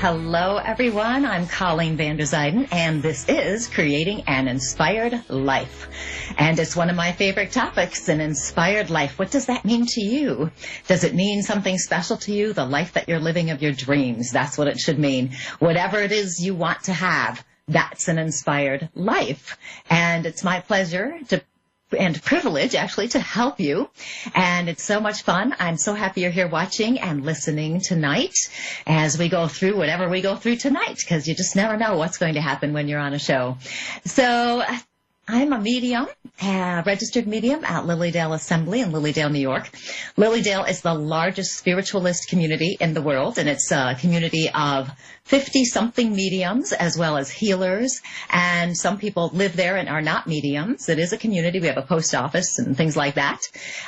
Hello, everyone. I'm Colleen Vanderzyden, and this is Creating an Inspired Life. And it's one of my favorite topics, an inspired life. What does that mean to you? Does it mean something special to you? The life that you're living of your dreams. That's what it should mean. Whatever it is you want to have, that's an inspired life. And it's my pleasure and privilege, actually, to help you. And it's so much fun. I'm so happy you're here watching and listening tonight as we go through whatever we go through tonight, because you just never know what's going to happen when you're on a show. So I'm a medium, a registered medium at Lilydale Assembly in Lilydale, New York. Lilydale is the largest spiritualist community in the world, and it's a community of 50-something mediums as well as healers, and some people live there and are not mediums. It is a community. We have a post office and things like that.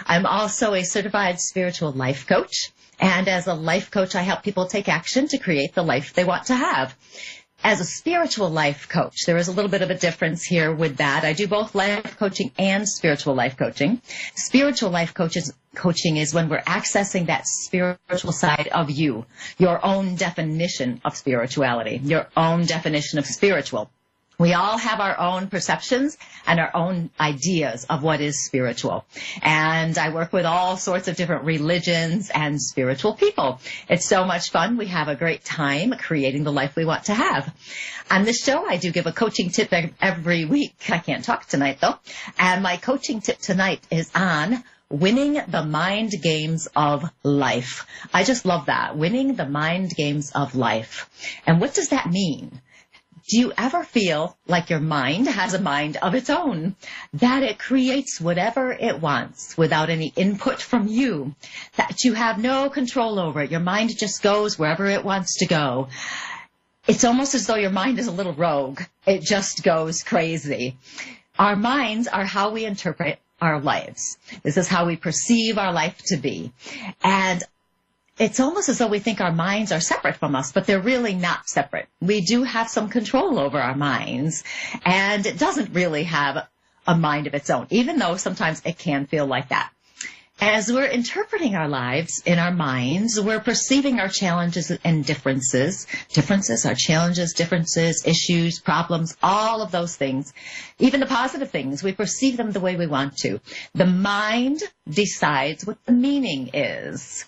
I'm also a certified spiritual life coach, and as a life coach, I help people take action to create the life they want to have. As a spiritual life coach, there is a little bit of a difference here with that. I do both life coaching and spiritual life coaching. Spiritual life coaching is when we're accessing that spiritual side of you, your own definition of spirituality, your own definition of spiritual. We all have our own perceptions and our own ideas of what is spiritual. And I work with all sorts of different religions and spiritual people. It's so much fun. We have a great time creating the life we want to have. On this show, I do give a coaching tip every week. I can't talk tonight, though. And my coaching tip tonight is on winning the mind games of life. I just love that. Winning the mind games of life. And what does that mean? Do you ever feel like your mind has a mind of its own, that it creates whatever it wants without any input from you, that you have no control over it? Your mind just goes wherever it wants to go. It's almost as though your mind is a little rogue. It just goes crazy. Our minds are how we interpret our lives. This is how we perceive our life to be. And it's almost as though we think our minds are separate from us, but they're really not separate. We do have some control over our minds, and it doesn't really have a mind of its own, even though sometimes it can feel like that. As we're interpreting our lives in our minds, we're perceiving our challenges and differences. Differences, our challenges, differences, issues, problems, all of those things. Even the positive things, we perceive them the way we want to. The mind decides what the meaning is.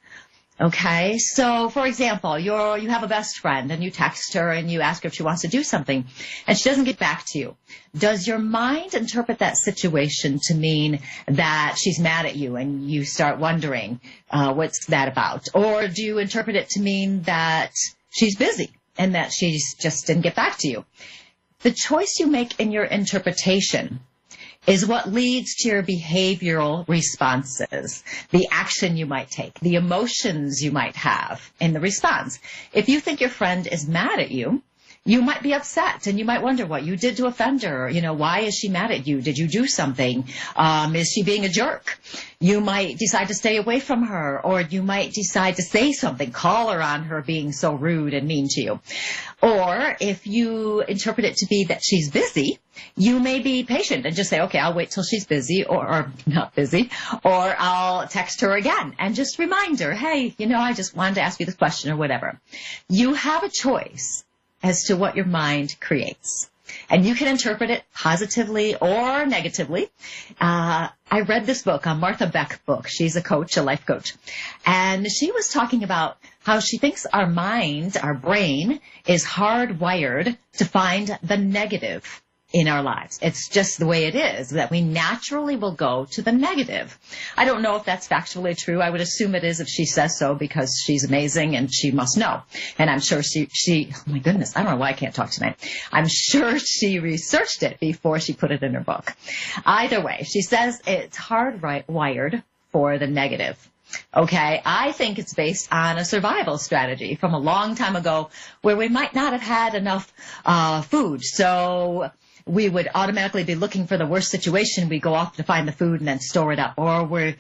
Okay, so for example, you have a best friend and you text her and you ask her if she wants to do something and she doesn't get back to you. Does your mind interpret that situation to mean that she's mad at you and you start wondering, what's that about? Or do you interpret it to mean that she's busy and that she just didn't get back to you? The choice you make in your interpretation is what leads to your behavioral responses, the action you might take, the emotions you might have in the response. If you think your friend is mad at you, you might be upset and you might wonder what you did to offend her. You know, why is she mad at you? Did you do something? Is she being a jerk? You might decide to stay away from her, or you might decide to say something, call her on her being so rude and mean to you. Or if you interpret it to be that she's busy, you may be patient and just say, okay, I'll wait till she's busy or not busy, or I'll text her again and just remind her, hey, I just wanted to ask you this question or whatever. You have a choice as to what your mind creates. And you can interpret it positively or negatively. I read this book, a Martha Beck book. She's a coach, a life coach. And she was talking about how she thinks our mind, our brain, is hardwired to find the negative in our lives. It's just the way it is, that we naturally will go to the negative. I don't know if that's factually true. I would assume it is if she says so, because she's amazing and she must know. And I'm sure she oh my goodness, I don't know why I can't talk tonight. I'm sure she researched it before she put it in her book. Either way, she says it's hardwired for the negative. Okay, I think it's based on a survival strategy from a long time ago where we might not have had enough food. So we would automatically be looking for the worst situation. We go off to find the food and then store it up. Or we're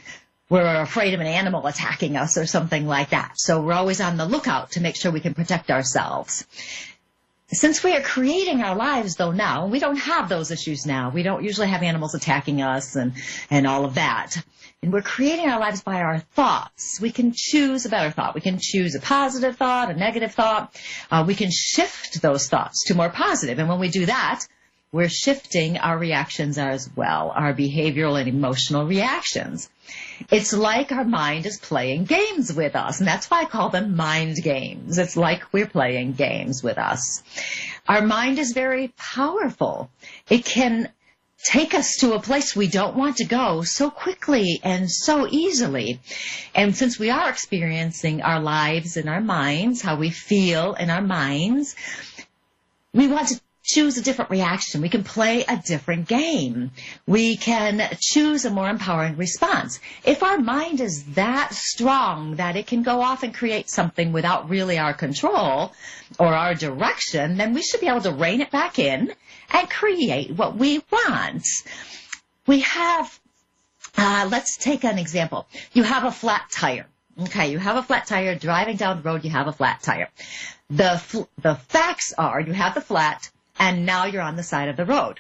afraid of an animal attacking us or something like that. So we're always on the lookout to make sure we can protect ourselves. Since we are creating our lives, though, now, we don't have those issues now. We don't usually have animals attacking us and all of that. And we're creating our lives by our thoughts. We can choose a better thought. We can choose a positive thought, a negative thought. We can shift those thoughts to more positive. And when we do that, we're shifting our reactions as well, our behavioral and emotional reactions. It's like our mind is playing games with us, and that's why I call them mind games. It's like we're playing games with us. Our mind is very powerful. It can take us to a place we don't want to go so quickly and so easily. And since we are experiencing our lives in our minds, how we feel in our minds, we want to choose a different reaction. We can play a different game. We can choose a more empowering response. If our mind is that strong that it can go off and create something without really our control or our direction, then we should be able to rein it back in and create what we want. We have, let's take an example. You have a flat tire. Okay, you have a flat tire. Driving down the road, you have a flat tire. The facts are you have the flat, and now you're on the side of the road.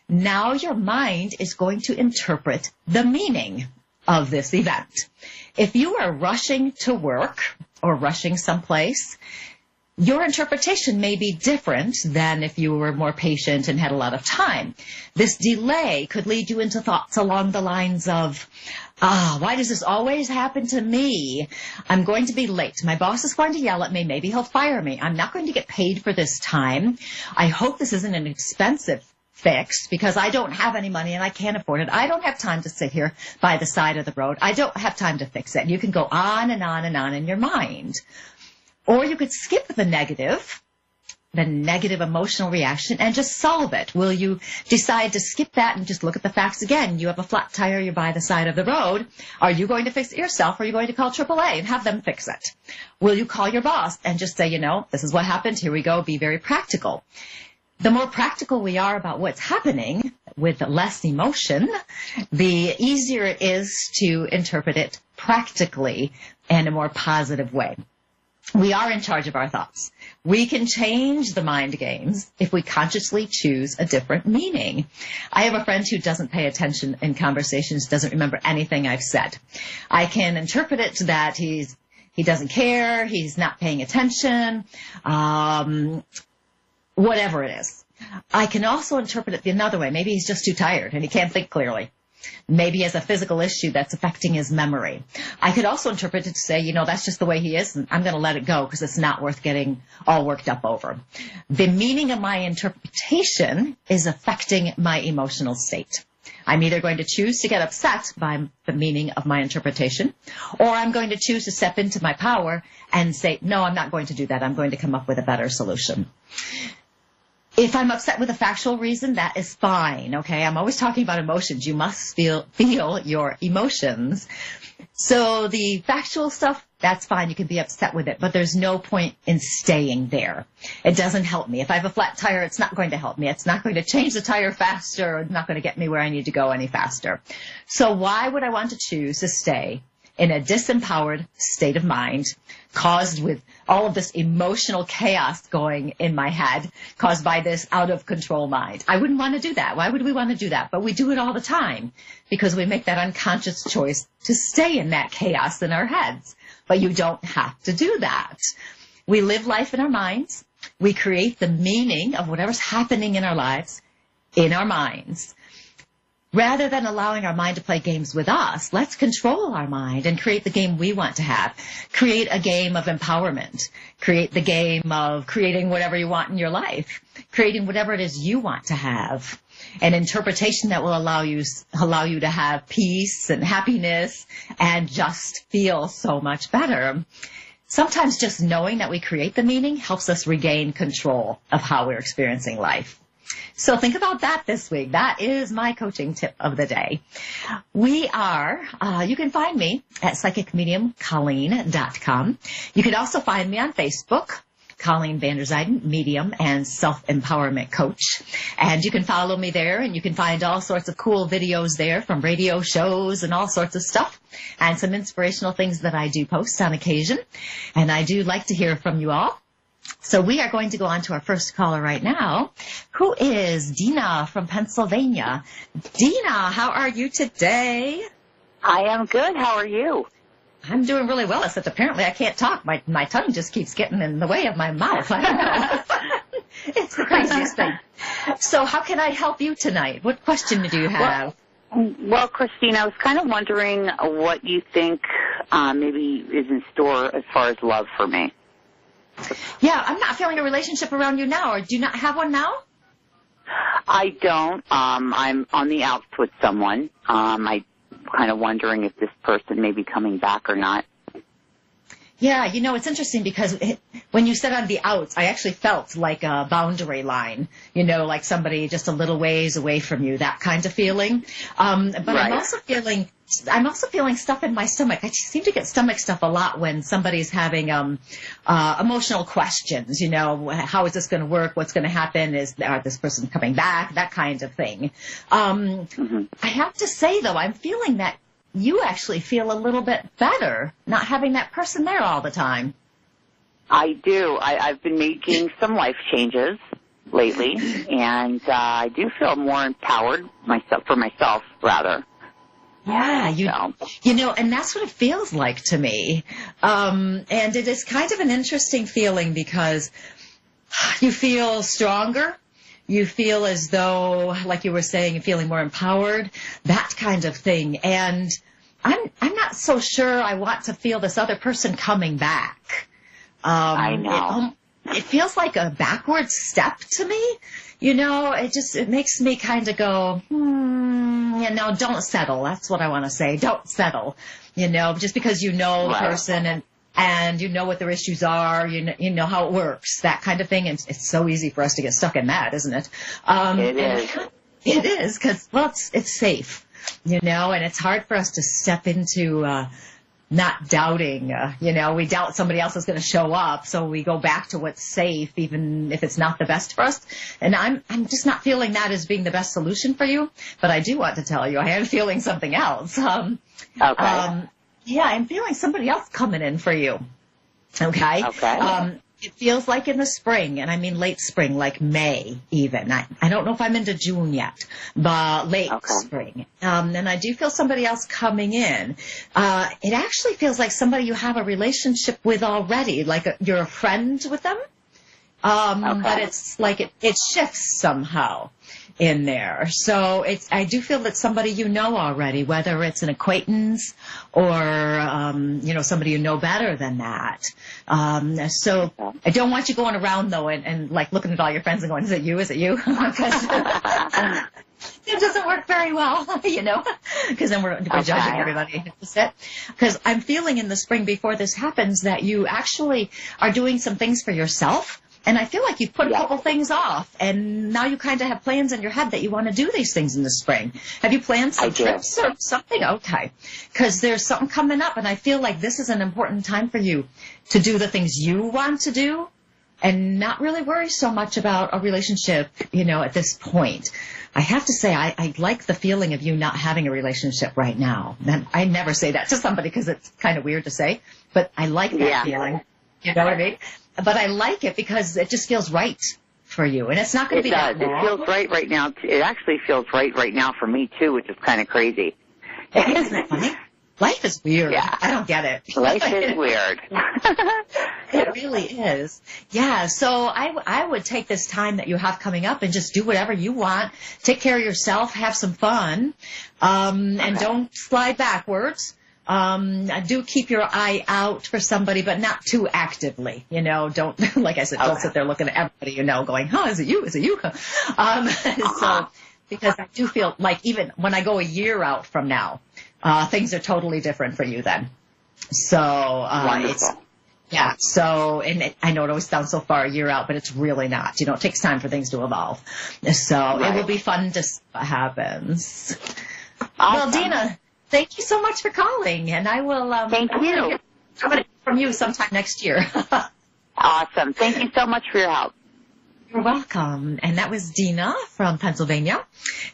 Now your mind is going to interpret the meaning of this event. If you are rushing to work or rushing someplace, your interpretation may be different than if you were more patient and had a lot of time. This delay could lead you into thoughts along the lines of, why does this always happen to me? I'm going to be late. My boss is going to yell at me. Maybe he'll fire me. I'm not going to get paid for this time. I hope this isn't an expensive fix because I don't have any money and I can't afford it. I don't have time to sit here by the side of the road. I don't have time to fix it. You can go on and on and on in your mind. Or you could skip the negative emotional reaction, and just solve it. Will you decide to skip that and just look at the facts again? You have a flat tire, you're by the side of the road. Are you going to fix it yourself, or are you going to call AAA and have them fix it? Will you call your boss and just say, this is what happened, here we go, be very practical? The more practical we are about what's happening with less emotion, the easier it is to interpret it practically in a more positive way. We are in charge of our thoughts. We can change the mind games if we consciously choose a different meaning. I have a friend who doesn't pay attention in conversations, doesn't remember anything I've said. I can interpret it that he doesn't care, he's not paying attention, whatever it is. I can also interpret it another way. Maybe he's just too tired and he can't think clearly. Maybe he has a physical issue that's affecting his memory. I could also interpret it to say, that's just the way he is, and I'm going to let it go because it's not worth getting all worked up over. The meaning of my interpretation is affecting my emotional state. I'm either going to choose to get upset by the meaning of my interpretation, or I'm going to choose to step into my power and say, no, I'm not going to do that. I'm going to come up with a better solution. If I'm upset with a factual reason, that is fine, okay? I'm always talking about emotions. You must feel your emotions. So the factual stuff, that's fine. You can be upset with it, but there's no point in staying there. It doesn't help me. If I have a flat tire, it's not going to help me. It's not going to change the tire faster. It's not going to get me where I need to go any faster. So why would I want to choose to stay in a disempowered state of mind caused with all of this emotional chaos going in my head caused by this out of control mind? I wouldn't want to do that. Why would we want to do that? But we do it all the time because we make that unconscious choice to stay in that chaos in our heads. But you don't have to do that. We live life in our minds. We create the meaning of whatever's happening in our lives in our minds. Rather than allowing our mind to play games with us, let's control our mind and create the game we want to have. Create a game of empowerment. Create the game of creating whatever you want in your life. Creating whatever it is you want to have. An interpretation that will allow you to have peace and happiness and just feel so much better. Sometimes just knowing that we create the meaning helps us regain control of how we're experiencing life. So think about that this week. That is my coaching tip of the day. You can find me at psychicmediumcolleen.com. You can also find me on Facebook, Colleen Vanderzyden, medium and self-empowerment coach. And you can follow me there, and you can find all sorts of cool videos there from radio shows and all sorts of stuff, and some inspirational things that I do post on occasion. And I do like to hear from you all. So we are going to go on to our first caller right now, who is Deena from Pennsylvania. Deena, how are you today? I am good. How are you? I'm doing really well, except apparently I can't talk. My tongue just keeps getting in the way of my mouth. I don't know. It's the craziest thing. So how can I help you tonight? What question do you have? Well, Christine, I was kind of wondering what you think maybe is in store as far as love for me. Yeah, I'm not feeling a relationship around you now, or do you not have one now? I don't. I'm on the outs with someone. I'm kind of wondering if this person may be coming back or not. Yeah, you know, it's interesting because when you said on the outs, I actually felt like a boundary line, you know, like somebody just a little ways away from you, that kind of feeling. But right. I'm also feeling stuff in my stomach. I seem to get stomach stuff a lot when somebody's having emotional questions, you know, how is this going to work? What's going to happen? Is this person coming back? That kind of thing. I have to say, though, I'm feeling that you actually feel a little bit better not having that person there all the time. I do. I've been making some life changes lately, and I do feel more empowered for myself, rather. Yeah, you know, and that's what it feels like to me. And it is kind of an interesting feeling because you feel stronger. You feel as though, like you were saying, feeling more empowered, that kind of thing. And I'm not so sure I want to feel this other person coming back. I know. It feels like a backward step to me. You know, it makes me kind of go, you know, don't settle. That's what I want to say. Don't settle. You know, just because you know the person and you know what their issues are, you know how it works, that kind of thing. And it's so easy for us to get stuck in that, isn't it? It is, because, well, it's safe, you know, and it's hard for us to step into not doubting. You know, we doubt somebody else is going to show up, so we go back to what's safe, even if it's not the best for us. And I'm just not feeling that as being the best solution for you. But I do want to tell you, I am feeling something else. Yeah, I'm feeling somebody else coming in for you. Okay? It feels like in the spring, and I mean late spring, like May even. I don't know if I'm into June yet, but late spring. And I do feel somebody else coming in. It actually feels like somebody you have a relationship with already, like you're a friend with them. But it's like it shifts somehow in there. So I do feel that somebody you know already, whether it's an acquaintance or, you know, somebody you know better than that. So I don't want you going around, though, and like looking at all your friends and going, is it you? Is it you? Because it doesn't work very well, you know, because then we're judging everybody. Because I'm feeling in the spring before this happens that you actually are doing some things for yourself. And I feel like you've put a couple things off, and now you kind of have plans in your head that you want to do these things in the spring. Have you planned some trips or something? Okay. Because there's something coming up, and I feel like this is an important time for you to do the things you want to do and not really worry so much about a relationship, you know, at this point. I have to say, I like the feeling of you not having a relationship right now. And I never say that to somebody because it's kind of weird to say, but I like that feeling. You know what I mean? But I like it because it just feels right for you. And it's not going to be that long. It feels right now. It actually feels right now for me, too, which is kind of crazy. Isn't it funny? Life is weird. Yeah. I don't get it. Life is weird. It really is. Yeah, so I would take this time that you have coming up and just do whatever you want. Take care of yourself. Have some fun. And don't slide backwards. Do keep your eye out for somebody, but not too actively, you know, don't, like I said, don't sit there looking at everybody, you know, going, is it you? Is it you? So, because I do feel like even when I go a year out from now, things are totally different for you then. So, so, and I know it always sounds so far a year out, but it's really not. You know, it takes time for things to evolve. So it will be fun to see what happens. Well, Deena, thank you so much for calling, and I will. Thank you. I'm going to hear from you sometime next year. Awesome. Thank you so much for your help. You're welcome. And that was Deena from Pennsylvania.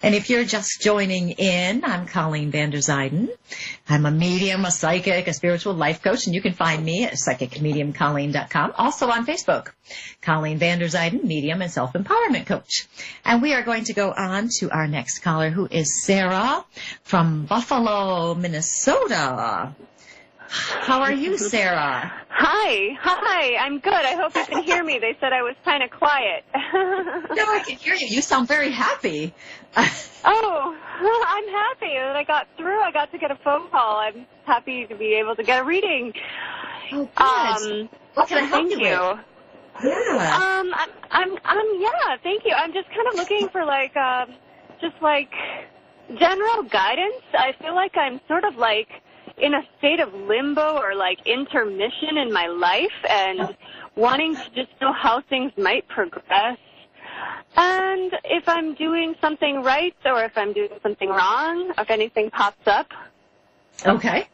And if you're just joining in, I'm Colleen Vanderzyden. I'm a medium, a psychic, a spiritual life coach, and you can find me at psychicmediumcolleen.com. Also on Facebook, Colleen Vanderzyden, medium and self-empowerment coach. And we are going to go on to our next caller, who is Sarah from Buffalo, Minnesota. How are you, Sarah? Hi, I'm good. I hope you can hear me. They said I was kind of quiet. No, I can hear you. You sound very happy. Oh, I'm happy that I got through. I got to get a phone call. I'm happy to be able to get a reading. Oh, good. What can I help thank you with? Yeah. Yeah, thank you. I'm just kind of looking for general guidance. I feel like I'm sort of in a state of limbo or intermission in my life and wanting to just know how things might progress and if I'm doing something right or if I'm doing something wrong, if anything pops up. Okay.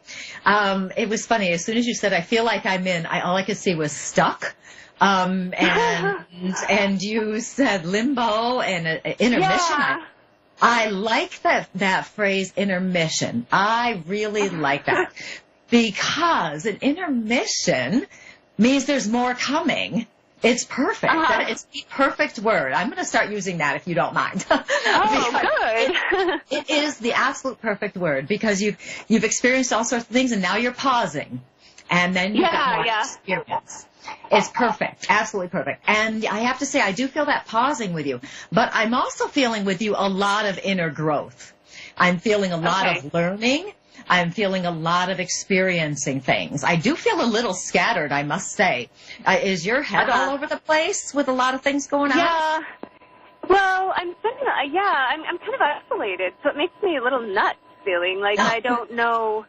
It was funny. As soon as you said, I feel like I'm in, all I could see was stuck. And you said limbo and intermission. Yeah. I like that phrase, intermission. I really like that because an intermission means there's more coming. It's perfect. It's the perfect word. I'm going to start using that if you don't mind. Oh, good. It is the absolute perfect word because you've experienced all sorts of things and now you're pausing and then you've got more experience. It's perfect. Absolutely perfect. And I have to say, I do feel that pausing with you. But I'm also feeling with you a lot of inner growth. I'm feeling a lot of learning. I'm feeling a lot of experiencing things. I do feel a little scattered, I must say. Is your head all over the place with a lot of things going on? Yeah. Well, I'm kind of isolated, so it makes me a little nuts feeling like I don't know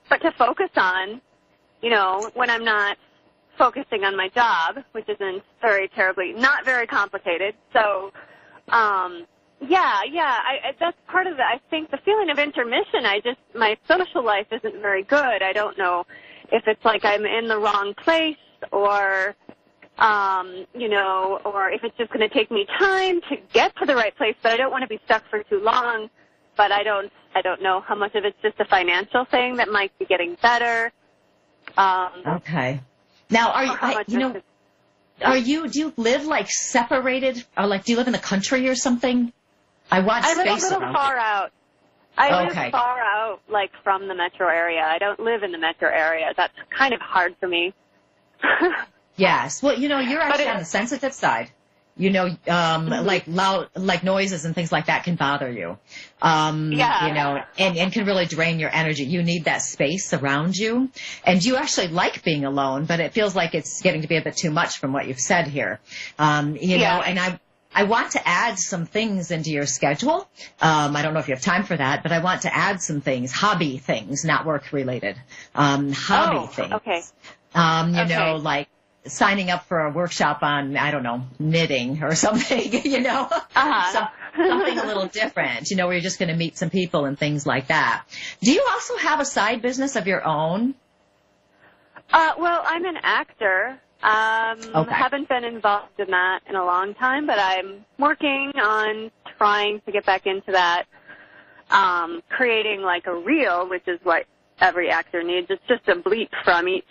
what to focus on, when I'm not focusing on my job, which isn't not very complicated. So, that's part of it. I think the feeling of intermission, my social life isn't very good. I don't know if it's like I'm in the wrong place or, or if it's just going to take me time to get to the right place, but I don't want to be stuck for too long. But I don't know how much of it's just a financial thing that might be getting better. Okay. Now, do you live separated, or do you live in the country or something? I watch I live space a little around far out. I live far out, from the metro area. I don't live in the metro area. That's kind of hard for me. Yes. Well, you're actually on the sensitive side. Like noises and things like that can bother you. And can really drain your energy. You need that space around you. And you actually like being alone, but it feels like it's getting to be a bit too much from what you've said here. And I want to add some things into your schedule. I don't know if you have time for that, but I want to add some things, hobby things, not work related. Hobby things. Okay. Like signing up for a workshop on, I don't know, knitting or something, something a little different, where you're just going to meet some people and things like that. Do you also have a side business of your own? Well, I'm an actor. Haven't been involved in that in a long time, but I'm working on trying to get back into that, creating a reel, which is what every actor needs. It's just a bleep from each,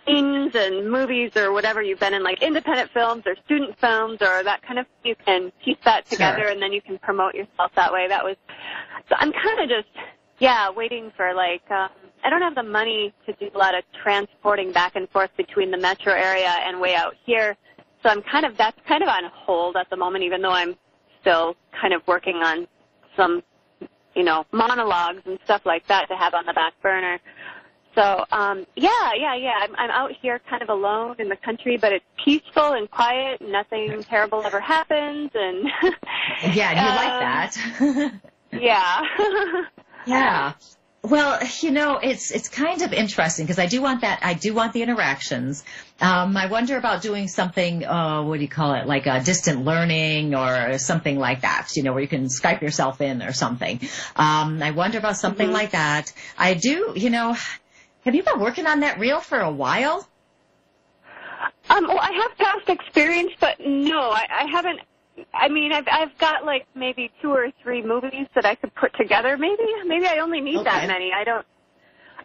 scenes and movies or whatever you've been in, independent films or student films or that kind of, you can piece that together and then you can promote yourself that way. So I'm kind of just, waiting for I don't have the money to do a lot of transporting back and forth between the metro area and way out here. So that's kind of on hold at the moment, even though I'm still kind of working on some, monologues and stuff like that to have on the back burner. So, I'm out here kind of alone in the country, but it's peaceful and quiet. Nothing terrible ever happens. And yeah, you like that. Yeah. Yeah. Well, it's kind of interesting because I do want that. I do want the interactions. I wonder about doing something, what do you call it? Like distant learning or something like that, where you can Skype yourself in or something. I wonder about something like that. I do, have you been working on that reel for a while? Well, I have past experience experience, but no, I haven't. I mean, I've got like maybe 2 or 3 movies that I could put together. Maybe I only need that many.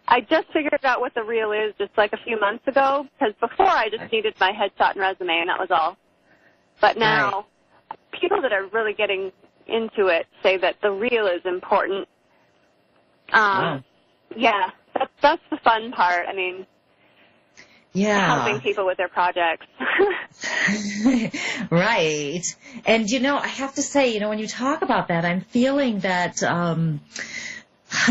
I just figured out what the reel is just like a few months ago, because before I just needed my headshot and resume, and that was all. But now, people that are really getting into it say that the reel is important. Yeah, that's the fun part. I mean, helping people with their projects. Right. And, I have to say, when you talk about that, I'm feeling that I'm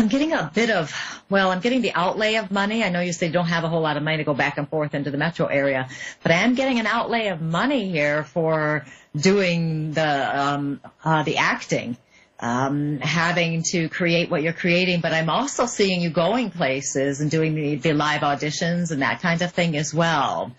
getting I'm getting the outlay of money. I know you say you don't have a whole lot of money to go back and forth into the metro area, but I am getting an outlay of money here for doing the acting. Having to create what you're creating, but I'm also seeing you going places and doing the live auditions and that kind of thing as well.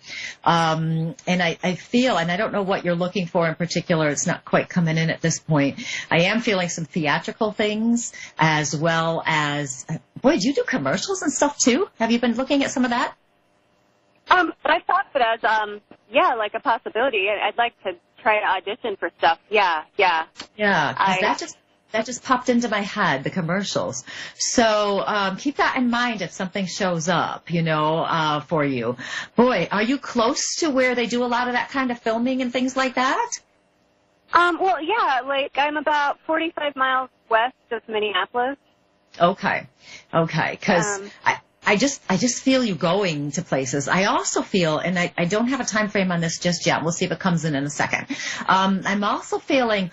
And I feel, and I don't know what you're looking for in particular, it's not quite coming in at this point. I am feeling some theatrical things as well as, boy, do you do commercials and stuff too? Have you been looking at some of that? I thought of it as, like a possibility. I'd like to try to audition for stuff. Yeah. Yeah, because that just popped into my head, the commercials. So keep that in mind if something shows up, for you. Boy, are you close to where they do a lot of that kind of filming and things like that? Well, yeah, like I'm about 45 miles west of Minneapolis. Okay, because I just feel you going to places. I also feel, and I don't have a time frame on this just yet. We'll see if it comes in a second. I'm also feeling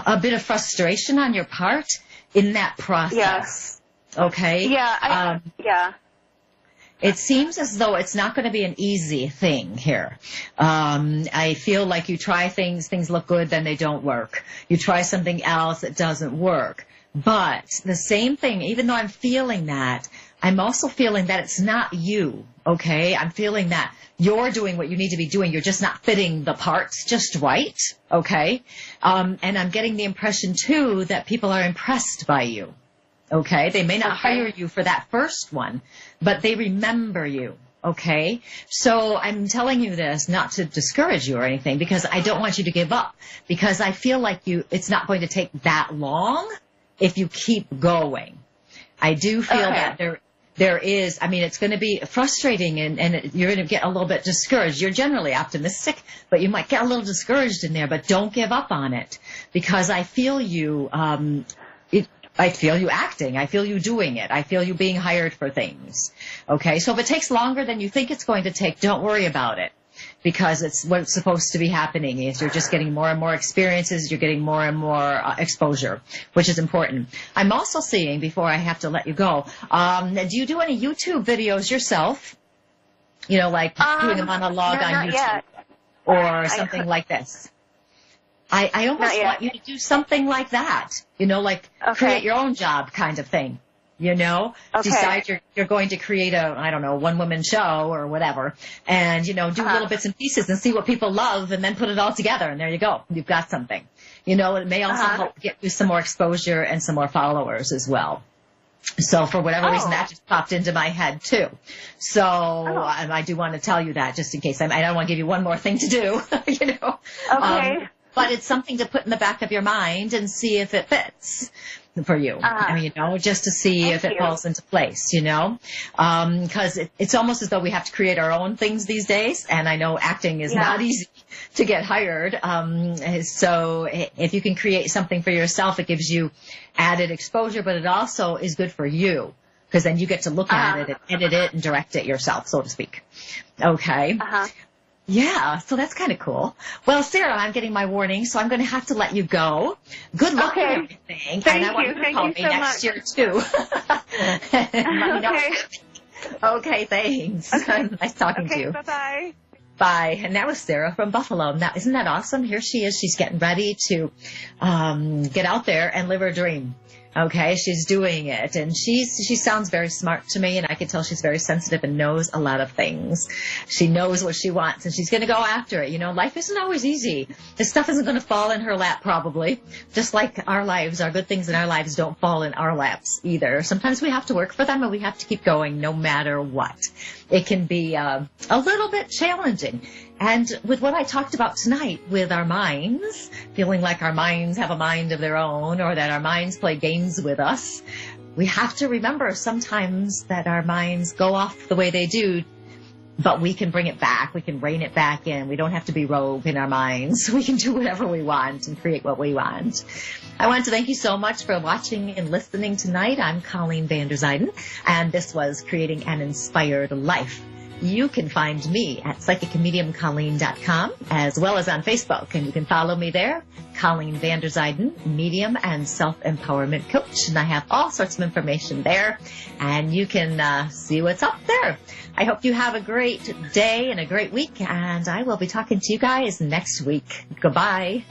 a bit of frustration on your part in that process. Yeah. Okay? Yeah. Yeah. It seems as though it's not going to be an easy thing here. I feel like you try things look good, then they don't work. You try something else, it doesn't work. But the same thing, even though I'm feeling that, I'm also feeling that it's not you, okay? I'm feeling that you're doing what you need to be doing. You're just not fitting the parts just right, okay? And I'm getting the impression, too, that people are impressed by you, okay? They may not hire you for that first one, but they remember you, okay? So I'm telling you this not to discourage you or anything, because I don't want you to give up, because I feel like it's not going to take that long if you keep going. I do feel that there is, it's going to be frustrating and you're going to get a little bit discouraged. You're generally optimistic, but you might get a little discouraged in there, but don't give up on it, because I feel you, I feel you acting. I feel you doing it. I feel you being hired for things. Okay. So if it takes longer than you think it's going to take, don't worry about it, because it's what's supposed to be happening is you're just getting more and more experiences. You're getting more and more exposure, which is important. I'm also seeing, before I have to let you go, do you do any YouTube videos yourself? Like doing a monologue on YouTube yet. Or something like this. I almost want you to do something like that, create your own job kind of thing. Decide you're going to create a one-woman show or whatever, and, do little bits and pieces and see what people love and then put it all together, and there you go. You've got something. It may also help get you some more exposure and some more followers as well. So for whatever reason, that just popped into my head, too. So I do want to tell you that just in case. I don't want to give you one more thing to do, Okay. But it's something to put in the back of your mind and see if it fits for you. Just to see if it falls into place, because it's almost as though we have to create our own things these days. And I know acting is not easy to get hired. So if you can create something for yourself, it gives you added exposure, but it also is good for you, because then you get to look at it and edit it and direct it yourself, so to speak. Okay. Yeah, so that's kind of cool. Well, Sarah, I'm getting my warning, so I'm going to have to let you go. Good luck with everything. Thank I want you to call me next year, too. Let me know. Okay, thanks. Nice talking to you. Bye-bye. Bye. And that was Sarah from Buffalo. Now, isn't that awesome? Here she is. She's getting ready to get out there and live her dream. Okay, she's doing it, and she sounds very smart to me, and I can tell she's very sensitive and knows a lot of things. She knows what she wants, and she's going to go after it. Life isn't always easy. This stuff isn't going to fall in her lap, probably. Just like our lives, our good things in our lives don't fall in our laps either. Sometimes we have to work for them, and we have to keep going no matter what. it can be a little bit challenging. And with what I talked about tonight with our minds, feeling like our minds have a mind of their own or that our minds play games with us, we have to remember sometimes that our minds go off the way they do, but we can bring it back. We can rein it back in. We don't have to be rogue in our minds. We can do whatever we want and create what we want. I want to thank you so much for watching and listening tonight. I'm Colleen Vanderzyden, and this was Creating an Inspired Life. You can find me at psychicmediumcolleen.com as well as on Facebook, and you can follow me there, Colleen Vanderzyden, medium and self-empowerment coach, and I have all sorts of information there, and you can see what's up there. I hope you have a great day and a great week, and I will be talking to you guys next week. Goodbye.